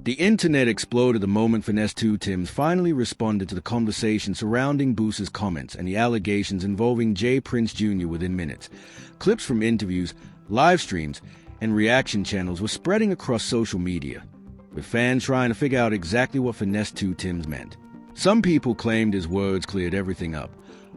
The internet exploded the moment Finesse2Tymes finally responded to the conversation surrounding Boosie's comments and the allegations involving J. Prince Jr. within minutes. Clips from interviews, live streams, and reaction channels were spreading across social media, with fans trying to figure out exactly what Finesse2Tymes meant. Some people claimed his words cleared everything up,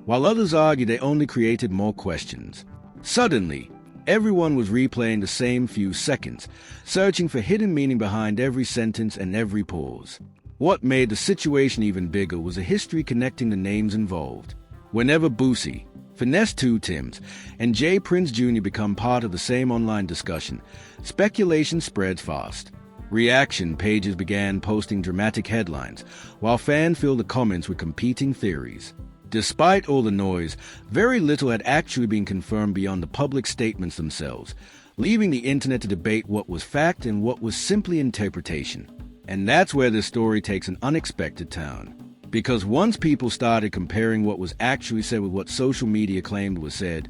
while others argued they only created more questions. Suddenly, everyone was replaying the same few seconds, searching for hidden meaning behind every sentence and every pause. What made the situation even bigger was a history connecting the names involved. Whenever Boosie, Finesse2Tymes, and J. Prince Jr. become part of the same online discussion, speculation spreads fast. Reaction pages began posting dramatic headlines, while fans filled the comments with competing theories. Despite all the noise, very little had actually been confirmed beyond the public statements themselves, leaving the internet to debate what was fact and what was simply interpretation. And that's where this story takes an unexpected turn. Because once people started comparing what was actually said with what social media claimed was said,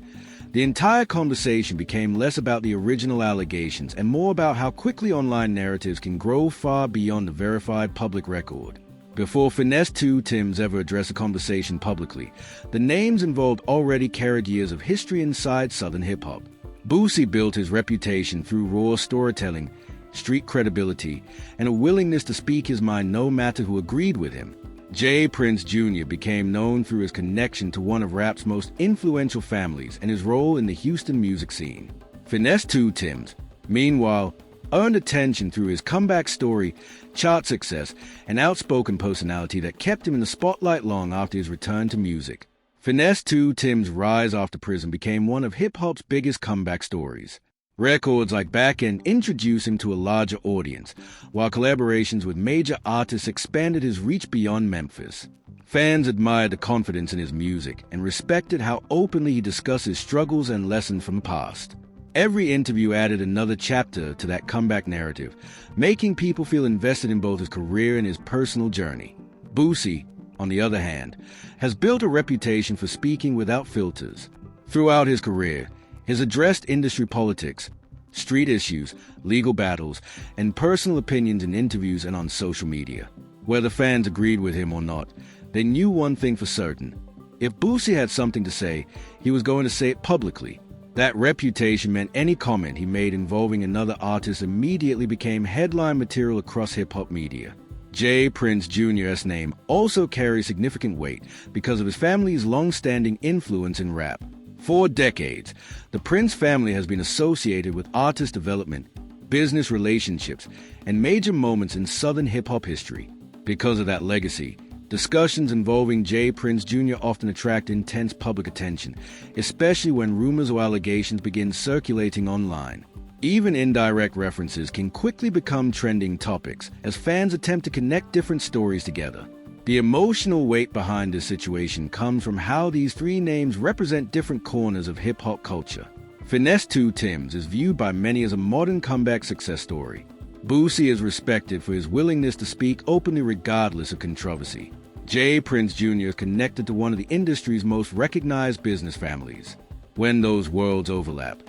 the entire conversation became less about the original allegations and more about how quickly online narratives can grow far beyond the verified public record. Before Finesse2Tymes ever addressed the conversation publicly, the names involved already carried years of history inside Southern hip-hop. Boosie built his reputation through raw storytelling, street credibility, and a willingness to speak his mind no matter who agreed with him. J. Prince Jr. became known through his connection to one of rap's most influential families and his role in the Houston music scene. Finesse2Tymes, meanwhile, earned attention through his comeback story, chart success, and outspoken personality that kept him in the spotlight long after his return to music. Finesse2Tymes' rise after prison became one of hip-hop's biggest comeback stories. Records like Back End introduced him to a larger audience, while collaborations with major artists expanded his reach beyond Memphis. Fans admired the confidence in his music and respected how openly he discussed his struggles and lessons from the past. Every interview added another chapter to that comeback narrative, making people feel invested in both his career and his personal journey. Boosie, on the other hand, has built a reputation for speaking without filters. Throughout his career, he's addressed industry politics, street issues, legal battles, and personal opinions in interviews and on social media. Whether fans agreed with him or not, they knew one thing for certain. If Boosie had something to say, he was going to say it publicly. That reputation meant any comment he made involving another artist immediately became headline material across hip-hop media. J. Prince Jr.'s name also carries significant weight because of his family's long-standing influence in rap. For decades, the Prince family has been associated with artist development, business relationships, and major moments in Southern hip-hop history. Because of that legacy, discussions involving J. Prince Jr. often attract intense public attention, especially when rumors or allegations begin circulating online. Even indirect references can quickly become trending topics as fans attempt to connect different stories together. The emotional weight behind this situation comes from how these three names represent different corners of hip-hop culture. Finesse2Tymes is viewed by many as a modern comeback success story. Boosie is respected for his willingness to speak openly regardless of controversy. J. Prince Jr. is connected to one of the industry's most recognized business families. When those worlds overlap,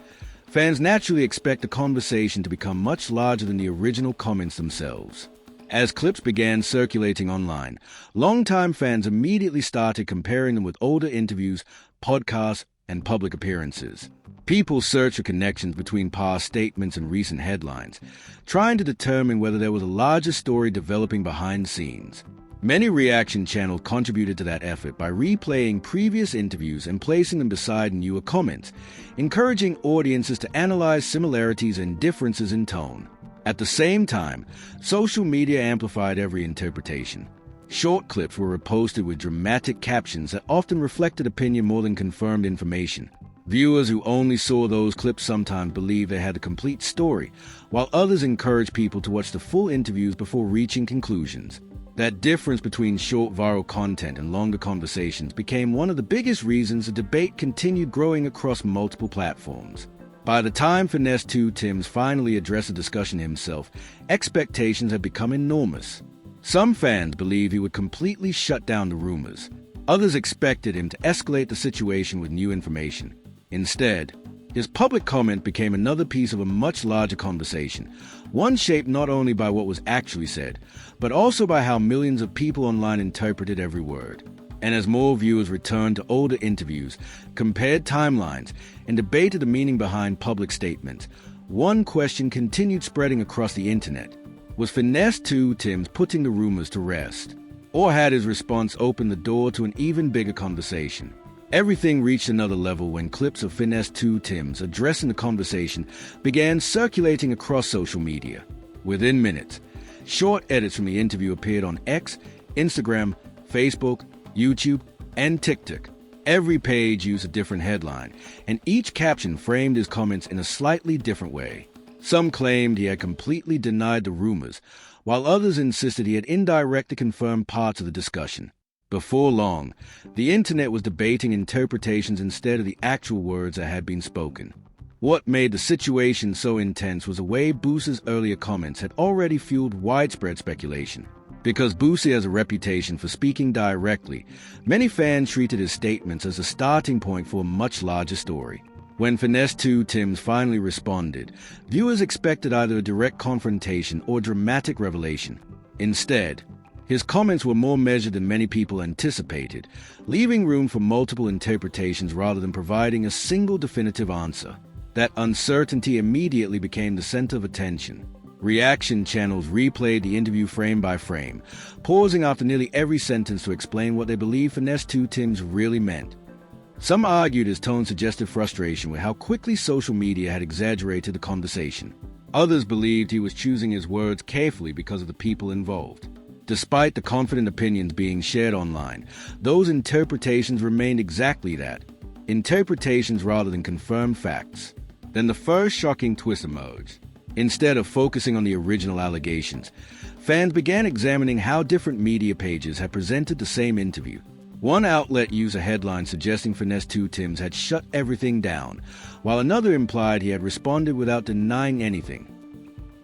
fans naturally expect the conversation to become much larger than the original comments themselves. As clips began circulating online, longtime fans immediately started comparing them with older interviews, podcasts, and public appearances. People searched for connections between past statements and recent headlines, trying to determine whether there was a larger story developing behind the scenes. Many reaction channels contributed to that effort by replaying previous interviews and placing them beside newer comments, encouraging audiences to analyze similarities and differences in tone. At the same time, social media amplified every interpretation. Short clips were reposted with dramatic captions that often reflected opinion more than confirmed information. Viewers who only saw those clips sometimes believed they had a complete story, while others encouraged people to watch the full interviews before reaching conclusions. That difference between short viral content and longer conversations became one of the biggest reasons the debate continued growing across multiple platforms. By the time Finesse2Tymes finally addressed the discussion himself, expectations had become enormous. Some fans believed he would completely shut down the rumors. Others expected him to escalate the situation with new information. Instead, His public comment became another piece of a much larger conversation, one shaped not only by what was actually said, but also by how millions of people online interpreted every word. And as more viewers returned to older interviews, compared timelines, and debated the meaning behind public statements, one question continued spreading across the internet. Was Finesse2Tymes putting the rumors to rest? Or had his response opened the door to an even bigger conversation? Everything reached another level when clips of Finesse2Tymes addressing the conversation began circulating across social media. Within minutes, short edits from the interview appeared on X, Instagram, Facebook, YouTube, and TikTok. Every page used a different headline, and each caption framed his comments in a slightly different way. Some claimed he had completely denied the rumors, while others insisted he had indirectly confirmed parts of the discussion. Before long, the internet was debating interpretations instead of the actual words that had been spoken. What made the situation so intense was the way Boosie's earlier comments had already fueled widespread speculation. Because Boosie has a reputation for speaking directly, many fans treated his statements as a starting point for a much larger story. When Finesse2Tymes finally responded, viewers expected either a direct confrontation or dramatic revelation. Instead, his comments were more measured than many people anticipated, leaving room for multiple interpretations rather than providing a single definitive answer. That uncertainty immediately became the center of attention. Reaction channels replayed the interview frame by frame, pausing after nearly every sentence to explain what they believed Finesse2Tymes really meant. Some argued his tone suggested frustration with how quickly social media had exaggerated the conversation. Others believed he was choosing his words carefully because of the people involved. Despite the confident opinions being shared online, those interpretations remained exactly that, interpretations rather than confirmed facts. Then the first shocking twist emerged. Instead of focusing on the original allegations, fans began examining how different media pages had presented the same interview. One outlet used a headline suggesting Finesse2Tymes had shut everything down, while another implied he had responded without denying anything.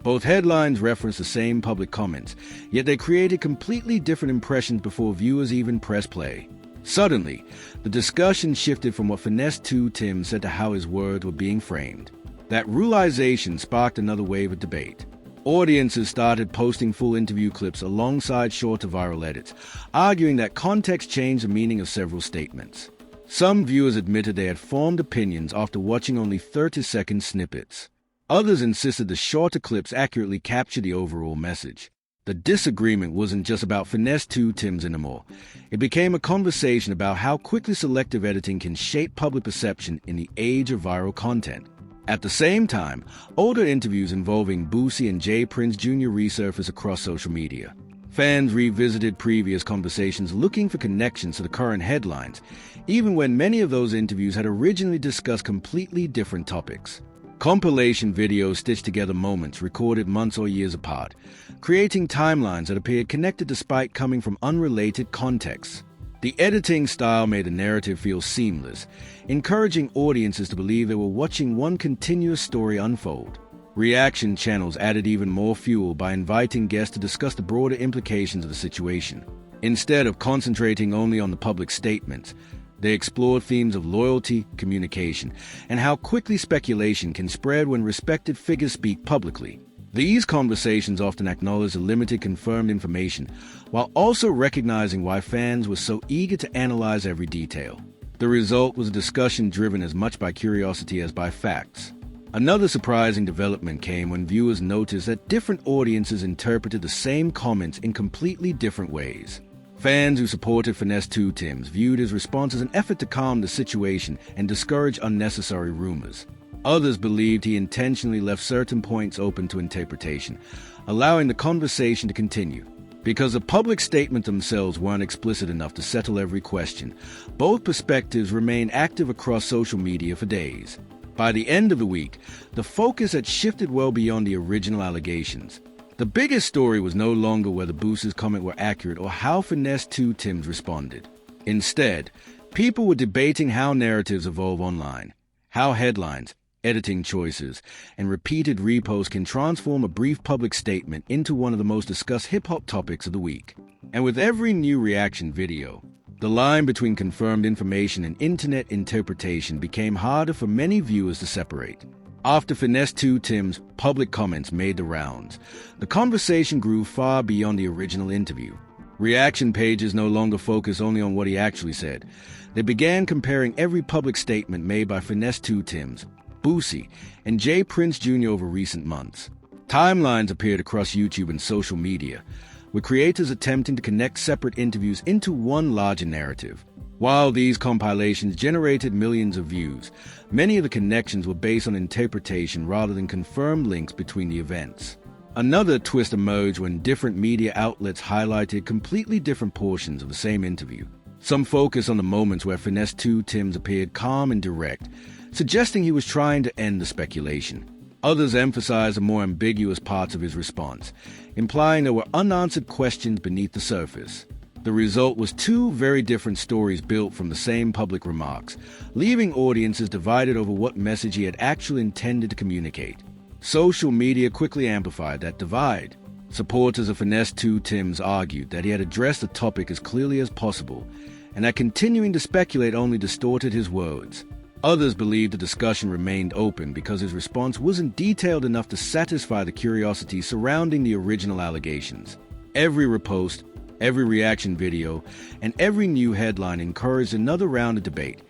Both headlines referenced the same public comments, yet they created completely different impressions before viewers even pressed play. Suddenly, the discussion shifted from what Finesse2Tymes said to how his words were being framed. That realization sparked another wave of debate. Audiences started posting full interview clips alongside shorter viral edits, arguing that context changed the meaning of several statements. Some viewers admitted they had formed opinions after watching only 30-second snippets. Others insisted the shorter clips accurately captured the overall message. The disagreement wasn't just about Finesse2Tymes anymore. It became a conversation about how quickly selective editing can shape public perception in the age of viral content. At the same time, older interviews involving Boosie and Prince Jr. resurfaced across social media. Fans revisited previous conversations looking for connections to the current headlines, even when many of those interviews had originally discussed completely different topics. Compilation videos stitched together moments recorded months or years apart, creating timelines that appeared connected despite coming from unrelated contexts. The editing style made the narrative feel seamless, encouraging audiences to believe they were watching one continuous story unfold. Reaction channels added even more fuel by inviting guests to discuss the broader implications of the situation. Instead of concentrating only on the public statements, they explored themes of loyalty, communication, and how quickly speculation can spread when respected figures speak publicly. These conversations often acknowledge the limited confirmed information, while also recognizing why fans were so eager to analyze every detail. The result was a discussion driven as much by curiosity as by facts. Another surprising development came when viewers noticed that different audiences interpreted the same comments in completely different ways. Fans who supported Finesse2Tymes viewed his response as an effort to calm the situation and discourage unnecessary rumors. Others believed he intentionally left certain points open to interpretation, allowing the conversation to continue. Because the public statements themselves weren't explicit enough to settle every question, both perspectives remained active across social media for days. By the end of the week, the focus had shifted well beyond the original allegations. The biggest story was no longer whether Boosie's comments were accurate or how Finesse2Tymes responded. Instead, people were debating how narratives evolve online, how headlines, editing choices, and repeated reposts can transform a brief public statement into one of the most discussed hip-hop topics of the week. And with every new reaction video, The line between confirmed information and internet interpretation became harder for many viewers to separate. After Finesse2Tymes' public comments made the rounds, the conversation grew far beyond the original interview. Reaction pages no longer focused only on what he actually said. They began comparing every public statement made by Finesse2Tymes, Boosie, and J. Prince Jr. over recent months. Timelines appeared across YouTube and social media, with creators attempting to connect separate interviews into one larger narrative. While these compilations generated millions of views, many of the connections were based on interpretation rather than confirmed links between the events. Another twist emerged when different media outlets highlighted completely different portions of the same interview. Some focused on the moments where Finesse2Tymes appeared calm and direct, suggesting he was trying to end the speculation. Others emphasized the more ambiguous parts of his response, implying there were unanswered questions beneath the surface. The result was two very different stories built from the same public remarks, leaving audiences divided over what message he had actually intended to communicate. Social media quickly amplified that divide. Supporters of Finesse2Tymes argued that he had addressed the topic as clearly as possible, and that continuing to speculate only distorted his words. Others believed the discussion remained open because his response wasn't detailed enough to satisfy the curiosity surrounding the original allegations. Every repost, every reaction video, and every new headline encouraged another round of debate,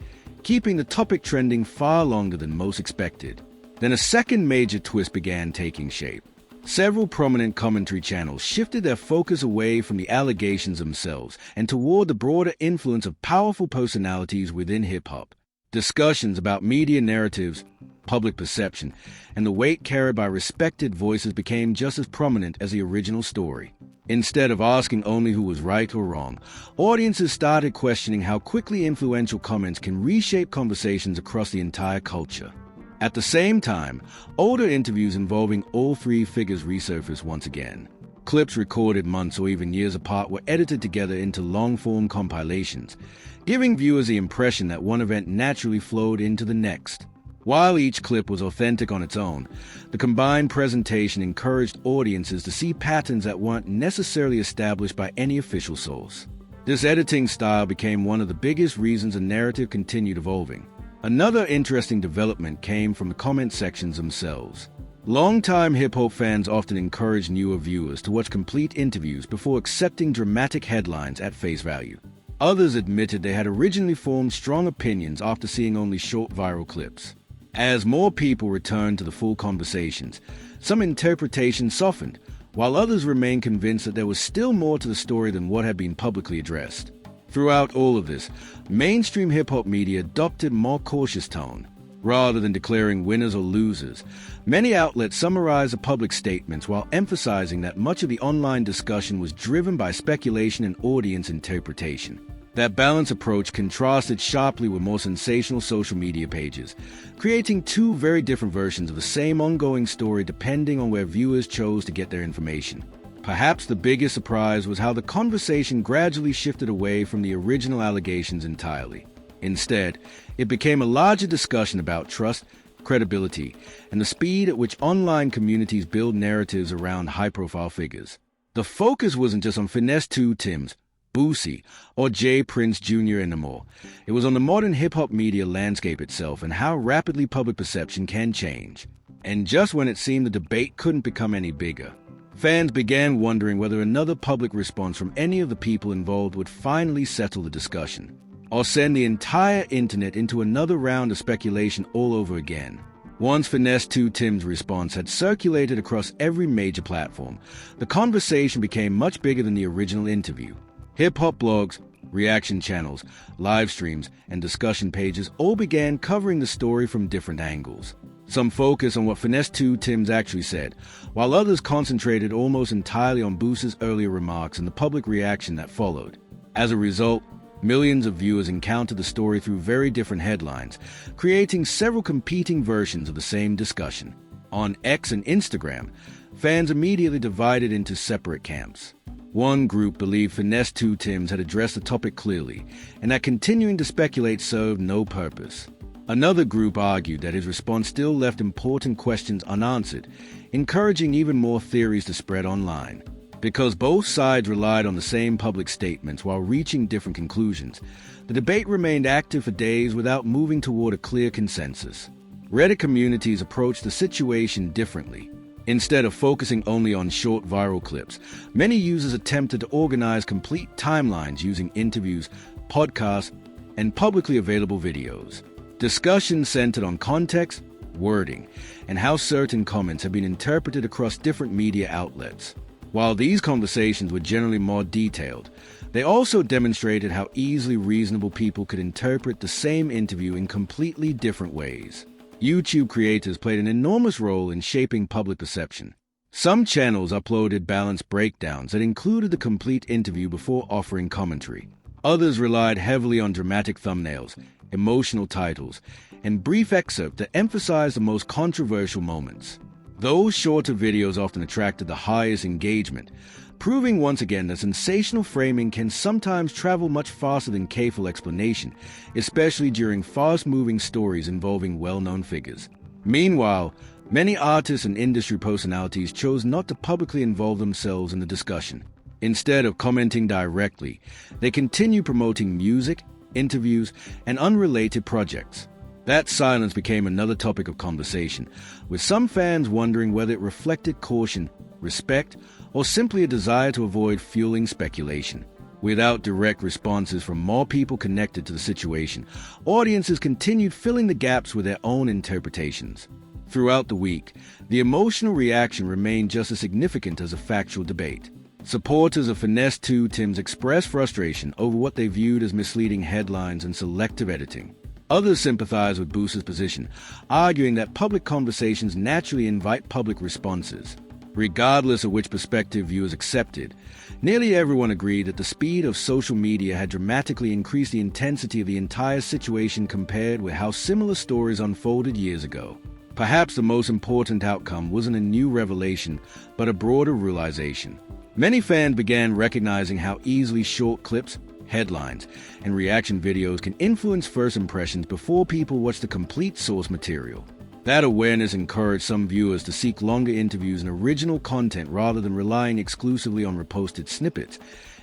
keeping the topic trending far longer than most expected. Then a second major twist began taking shape. Several prominent commentary channels shifted their focus away from the allegations themselves and toward the broader influence of powerful personalities within hip-hop. Discussions about media narratives, public perception, and the weight carried by respected voices became just as prominent as the original story. Instead of asking only who was right or wrong, audiences started questioning how quickly influential comments can reshape conversations across the entire culture. At the same time, older interviews involving all three figures resurfaced once again. Clips recorded months or even years apart were edited together into long-form compilations, giving viewers the impression that one event naturally flowed into the next. While each clip was authentic on its own, the combined presentation encouraged audiences to see patterns that weren't necessarily established by any official source. This editing style became one of the biggest reasons the narrative continued evolving. Another interesting development came from the comment sections themselves. Longtime hip-hop fans often encourage newer viewers to watch complete interviews before accepting dramatic headlines at face value. Others admitted they had originally formed strong opinions after seeing only short viral clips. As more people returned to the full conversations, some interpretations softened, while others remained convinced that there was still more to the story than what had been publicly addressed. Throughout all of this, mainstream hip-hop media adopted a more cautious tone. Rather than declaring winners or losers, many outlets summarized the public statements while emphasizing that much of the online discussion was driven by speculation and audience interpretation. That balanced approach contrasted sharply with more sensational social media pages, creating two very different versions of the same ongoing story depending on where viewers chose to get their information. Perhaps the biggest surprise was how the conversation gradually shifted away from the original allegations entirely. Instead, it became a larger discussion about trust, credibility, and the speed at which online communities build narratives around high-profile figures. The focus wasn't just on Finesse2Tymes, Boosie, or J. Prince Jr. anymore. It was on the modern hip-hop media landscape itself and how rapidly public perception can change. And just when it seemed the debate couldn't become any bigger, fans began wondering whether another public response from any of the people involved would finally settle the discussion, or send the entire internet into another round of speculation all over again. Once Finesse2Tymes' response had circulated across every major platform, the conversation became much bigger than the original interview. Hip-hop blogs, reaction channels, live streams, and discussion pages all began covering the story from different angles. Some focused on what Finesse2Tymes actually said, while others concentrated almost entirely on Boosie's earlier remarks and the public reaction that followed. As a result, millions of viewers encountered the story through very different headlines, creating several competing versions of the same discussion. On X and Instagram, fans immediately divided into separate camps. One group believed Finesse2Tymes had addressed the topic clearly, and that continuing to speculate served no purpose. Another group argued that his response still left important questions unanswered, encouraging even more theories to spread online. Because both sides relied on the same public statements while reaching different conclusions, the debate remained active for days without moving toward a clear consensus. Reddit communities approached the situation differently. Instead of focusing only on short viral clips, many users attempted to organize complete timelines using interviews, podcasts, and publicly available videos. Discussions centered on context, wording, and how certain comments have been interpreted across different media outlets. While these conversations were generally more detailed, they also demonstrated how easily reasonable people could interpret the same interview in completely different ways. YouTube creators played an enormous role in shaping public perception. Some channels uploaded balanced breakdowns that included the complete interview before offering commentary. Others relied heavily on dramatic thumbnails, emotional titles, and brief excerpts that emphasized the most controversial moments. Those shorter videos often attracted the highest engagement, proving once again that sensational framing can sometimes travel much faster than careful explanation, especially during fast-moving stories involving well-known figures. Meanwhile, many artists and industry personalities chose not to publicly involve themselves in the discussion. Instead of commenting directly, they continued promoting music, interviews, and unrelated projects. That silence became another topic of conversation, with some fans wondering whether it reflected caution, respect, or simply a desire to avoid fueling speculation. Without direct responses from more people connected to the situation, audiences continued filling the gaps with their own interpretations. Throughout the week, the emotional reaction remained just as significant as a factual debate. Supporters of Finesse2Tymes expressed frustration over what they viewed as misleading headlines and selective editing. Others sympathized with Boosie's position, arguing that public conversations naturally invite public responses. Regardless of which perspective viewers accepted, nearly everyone agreed that the speed of social media had dramatically increased the intensity of the entire situation compared with how similar stories unfolded years ago. Perhaps the most important outcome wasn't a new revelation, but a broader realization. Many fans began recognizing how easily short clips, headlines, and reaction videos can influence first impressions before people watch the complete source material. That awareness encouraged some viewers to seek longer interviews and original content rather than relying exclusively on reposted snippets,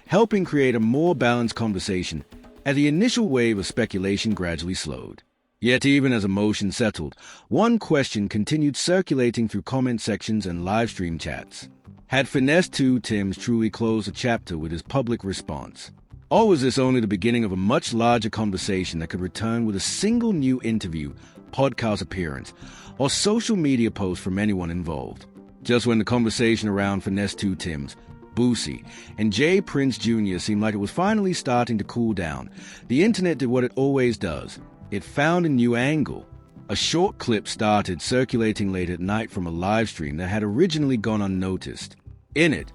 helping create a more balanced conversation as the initial wave of speculation gradually slowed. Yet even as emotion settled, one question continued circulating through comment sections and live stream chats. Had Finesse2Tymes truly closed a chapter with his public response? Or was this only the beginning of a much larger conversation that could return with a single new interview, podcast appearance, or social media post from anyone involved? Just when the conversation around Finesse2Tymes, Boosie, and J. Prince Jr. seemed like it was finally starting to cool down, the internet did what it always does. It found a new angle. A short clip started circulating late at night from a live stream that had originally gone unnoticed. In it,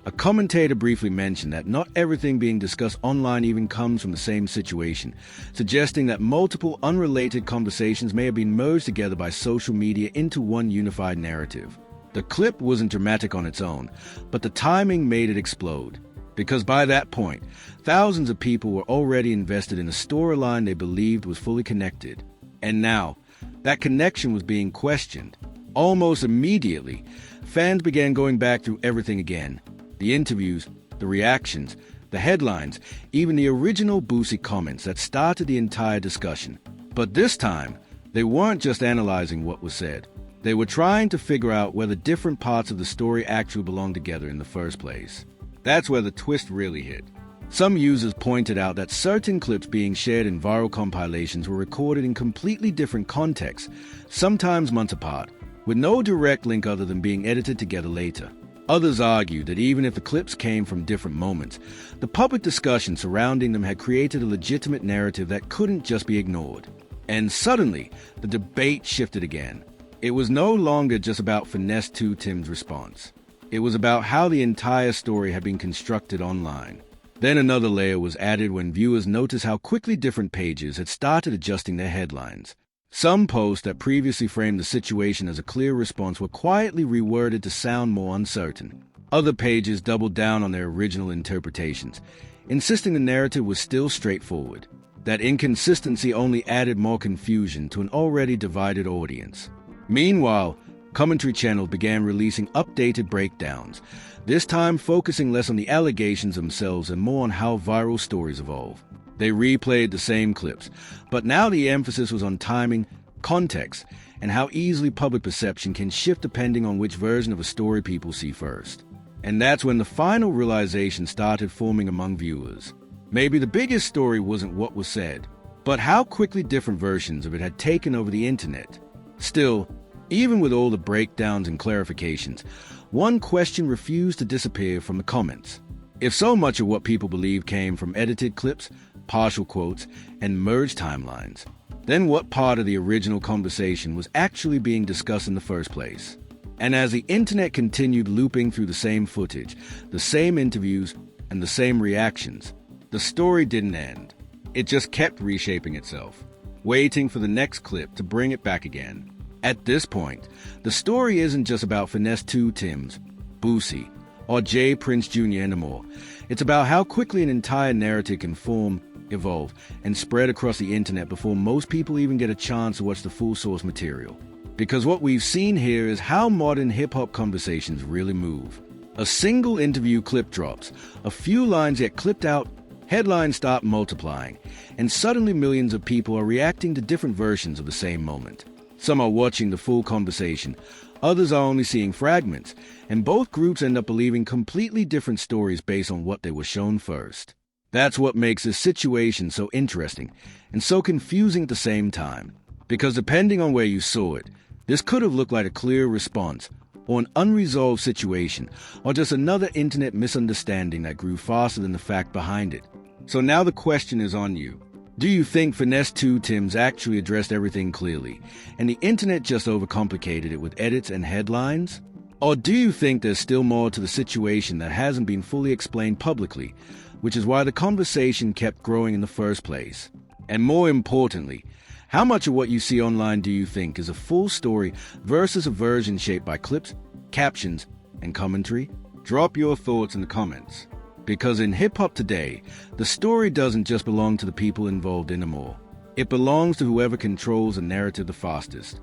a commentator briefly mentioned that not everything being discussed online even comes from the same situation, suggesting that multiple unrelated conversations may have been merged together by social media into one unified narrative. The clip wasn't dramatic on its own, but the timing made it explode. Because by that point, thousands of people were already invested in a storyline they believed was fully connected. And now, that connection was being questioned. Almost immediately, fans began going back through everything again. The interviews, the reactions, the headlines, even the original Boosie comments that started the entire discussion. But this time, they weren't just analyzing what was said. They were trying to figure out whether different parts of the story actually belonged together in the first place. That's where the twist really hit. Some users pointed out that certain clips being shared in viral compilations were recorded in completely different contexts, sometimes months apart, with no direct link other than being edited together later. Others argued that even if the clips came from different moments, the public discussion surrounding them had created a legitimate narrative that couldn't just be ignored. And suddenly, the debate shifted again. It was no longer just about Finesse2Tymes' response. It was about how the entire story had been constructed online. Then another layer was added when viewers noticed how quickly different pages had started adjusting their headlines. Some posts that previously framed the situation as a clear response were quietly reworded to sound more uncertain. Other pages doubled down on their original interpretations, insisting the narrative was still straightforward. That inconsistency only added more confusion to an already divided audience. Meanwhile, commentary channels began releasing updated breakdowns, this time focusing less on the allegations themselves and more on how viral stories evolve. They replayed the same clips, but now the emphasis was on timing, context, and how easily public perception can shift depending on which version of a story people see first. And that's when the final realization started forming among viewers. Maybe the biggest story wasn't what was said, but how quickly different versions of it had taken over the internet. Still, even with all the breakdowns and clarifications, one question refused to disappear from the comments. If so much of what people believe came from edited clips, partial quotes, and merged timelines, then what part of the original conversation was actually being discussed in the first place? And as the internet continued looping through the same footage, the same interviews, and the same reactions, the story didn't end. It just kept reshaping itself, waiting for the next clip to bring it back again. At this point, the story isn't just about Finesse2Tymes, Boosie, or J. Prince Jr. anymore. It's about how quickly an entire narrative can form, evolve, and spread across the internet before most people even get a chance to watch the full source material. Because what we've seen here is how modern hip-hop conversations really move. A single interview clip drops, a few lines get clipped out, headlines start multiplying, and suddenly millions of people are reacting to different versions of the same moment. Some are watching the full conversation, others are only seeing fragments, and both groups end up believing completely different stories based on what they were shown first. That's what makes this situation so interesting and so confusing at the same time. Because depending on where you saw it, this could have looked like a clear response, or an unresolved situation, or just another internet misunderstanding that grew faster than the fact behind it. So now the question is on you. Do you think Finesse2Tymes actually addressed everything clearly, and the internet just overcomplicated it with edits and headlines? Or do you think there's still more to the situation that hasn't been fully explained publicly, which is why the conversation kept growing in the first place? And more importantly, how much of what you see online do you think is a full story versus a version shaped by clips, captions, and commentary? Drop your thoughts in the comments. Because in hip-hop today, the story doesn't just belong to the people involved anymore. It belongs to whoever controls the narrative the fastest.